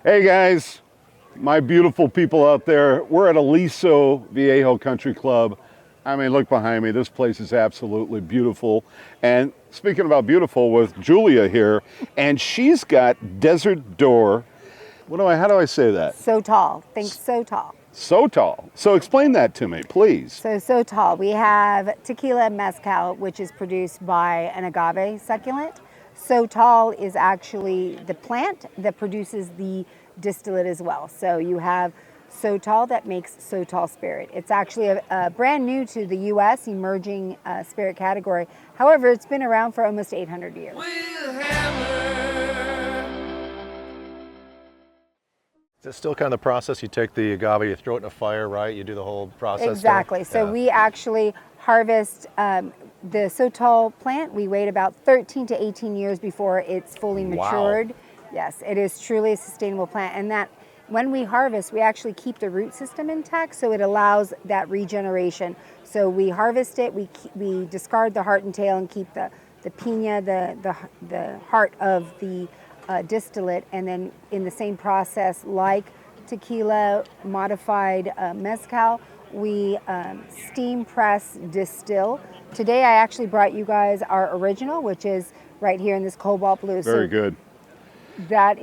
Hey guys, my beautiful people out there. We're at Aliso Viejo Country Club. I mean, look behind me. This place is absolutely beautiful. And speaking about beautiful, with Julia here, and she's got Desert Door. How do I say that? Sotol. Think Sotol. Sotol. So explain that to me, please. So Sotol, we have tequila mezcal, which is produced by an agave succulent. Sotol is actually the plant that produces the distillate as well. So you have Sotol that makes Sotol Spirit. It's actually a brand new to the U.S. emerging spirit category. However, it's been around for almost 800 years. Is it still kind of the process? You take the agave, you throw it in a fire, right? You do the whole process. Exactly. So we actually harvest the Sotol plant. We wait about 13 to 18 years before it's fully matured. Wow. Yes, it is truly a sustainable plant. And that when we harvest, we actually keep the root system intact, so it allows that regeneration. So we harvest it, we discard the heart and tail and keep the piña, the heart of the distillate, and then in the same process, like tequila modified mezcal, we steam press distill. Today I actually brought you guys our original, which is right here in this cobalt blue. Very good. That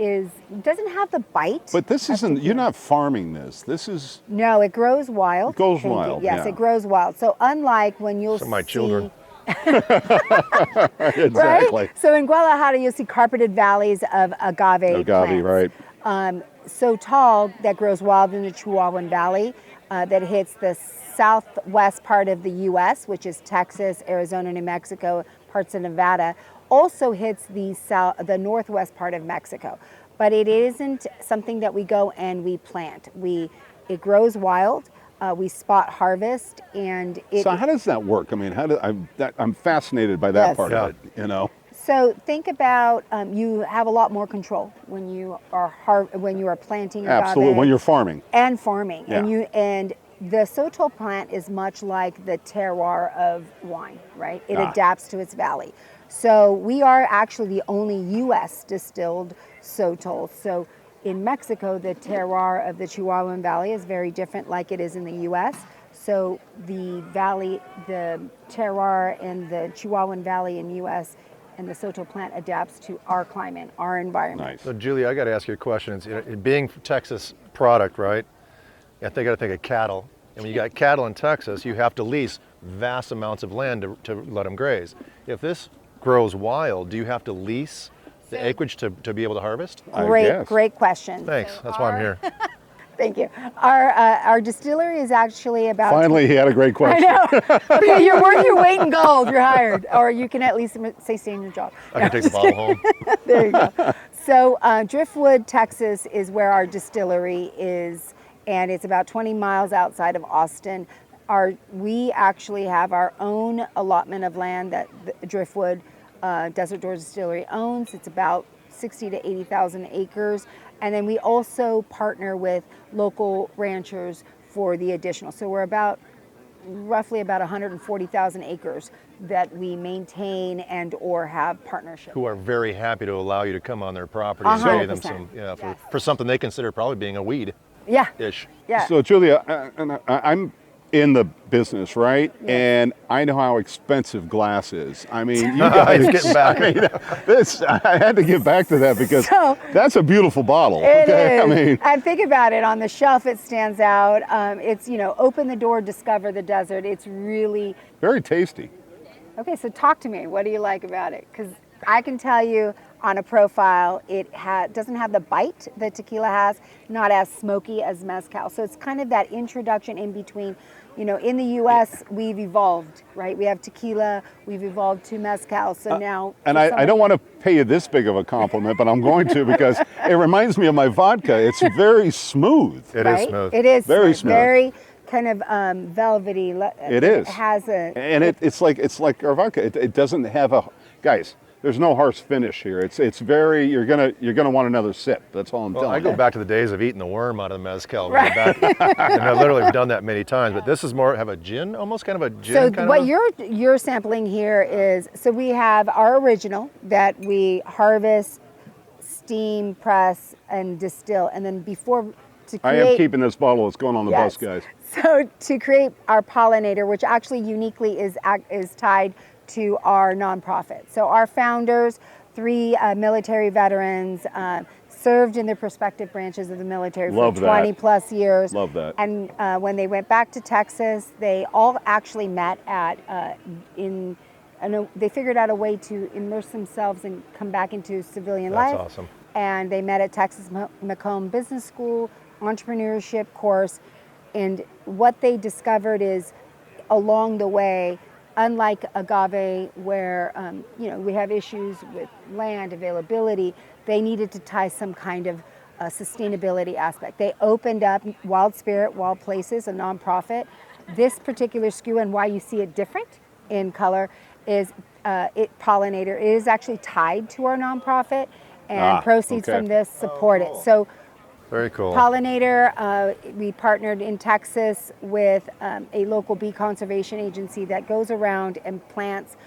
doesn't have the bite. But this isn't, you're not farming this. This is... No, it grows wild. It goes Thank you. wild, Yes, yeah. it grows wild. So unlike when you'll see... my children. Exactly. Right? So in Guadalajara, you'll see carpeted valleys of agave plants. Right. Sotol that grows wild in the Chihuahuan Valley, that hits the southwest part of the U.S., which is Texas, Arizona, New Mexico, parts of Nevada, also hits the northwest part of Mexico. But it isn't something that we go and we plant. It grows wild. We spot harvest, and So how does that work? I mean, I'm fascinated by that part of it, you know? So think about you have a lot more control when you are planting agave. Absolutely, when you're farming. And farming. Yeah. And the Sotol plant is much like the terroir of wine, right? It adapts to its valley. So we are actually the only U.S. distilled Sotol. So in Mexico, the terroir of the Chihuahuan Valley is very different like it is in the U.S. So the valley, the terroir in the Chihuahuan Valley in the U.S. and the Sotol plant adapts to our climate, our environment. Nice. So Julie, I got to ask you a question. It being Texas product, right? I got to think of cattle. And when you got cattle in Texas, you have to lease vast amounts of land to let them graze. If this grows wild, do you have to lease the acreage to be able to harvest? Great question. Thanks. That's why I'm here. Thank you. Our distillery is actually about... Finally, he had a great question. I know. Okay, you're worth your weight in gold. You're hired. Or you can at least stay in your job. I can take the bottle home. There you go. So Driftwood, Texas is where our distillery is, and it's about 20 miles outside of Austin. We actually have our own allotment of land that the Driftwood Desert Door Distillery owns. It's about 60 to 80,000 acres. And then we also partner with local ranchers for the additional. So we're roughly about 140,000 acres that we maintain and or have partnership. Who are very happy to allow you to come on their property and pay them some, for something they consider probably being a weed. Yeah. Ish. Yeah. So Julia, I'm in the business, right? Yes. And I know how expensive glass is. I mean, you guys, He's getting back. I had to get back to that because that's a beautiful bottle. It is. I mean, and think about it, on the shelf it stands out. It's, open the door, discover the desert. It's really... very tasty. Okay, so talk to me. What do you like about it? Because I can tell you on a profile, it doesn't have the bite that tequila has, not as smoky as mezcal. So it's kind of that introduction in between. In the U.S., we've evolved, right? We have tequila, we've evolved to mezcal, so now... And I don't want to pay you this big of a compliment, but I'm going to because it reminds me of my vodka. It's very smooth. It is smooth. It is very smooth. Very kind of velvety. It is. It has a... And it's like our vodka. It doesn't have a... Guys, there's no harsh finish here. It's very, you're gonna want another sip. That's all I'm telling you. I go back to the days of eating the worm out of the mezcal. Right. And I literally have done that many times. But this is more have a gin, almost kind of a gin. So kind what of you're sampling here is, so we have our original that we harvest, steam, press, and distill. And then before to I create, am keeping this bottle. It's going on the bus, Yes. guys. So to create our pollinator, which actually uniquely is tied to our nonprofit. So our founders, three military veterans, served in their respective branches of the military Love for that. 20 plus years. Love that. And when they went back to Texas, they all actually met at they figured out a way to immerse themselves and come back into civilian That's life. awesome. And they met at Texas Macomb Business School, entrepreneurship course. And what they discovered is along the way, unlike agave where we have issues with land availability, they needed to tie some kind of sustainability aspect. They opened up Wild Spirit, Wild Places, a nonprofit. This particular SKU and why you see it different in color is pollinator. It is actually tied to our nonprofit, and proceeds okay. from this support it. So Very cool. pollinator, we partnered in Texas with a local bee conservation agency that goes around and plants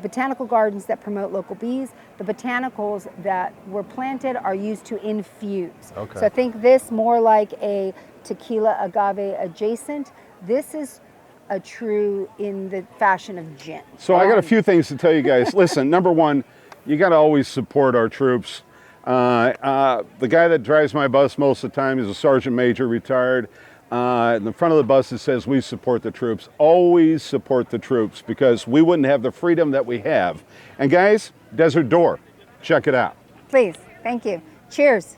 botanical gardens that promote local bees. The botanicals that were planted are used to infuse. Okay. So think this more like a tequila agave adjacent. This is a true in the fashion of gin. So I got a few things to tell you guys. Listen, number one, you got to always support our troops. The guy that drives my bus most of the time is a sergeant major, retired. In the front of the bus it says, "We support the troops." Always support the troops, because we wouldn't have the freedom that we have. And guys, Desert Door, check it out. Please, thank you. Cheers.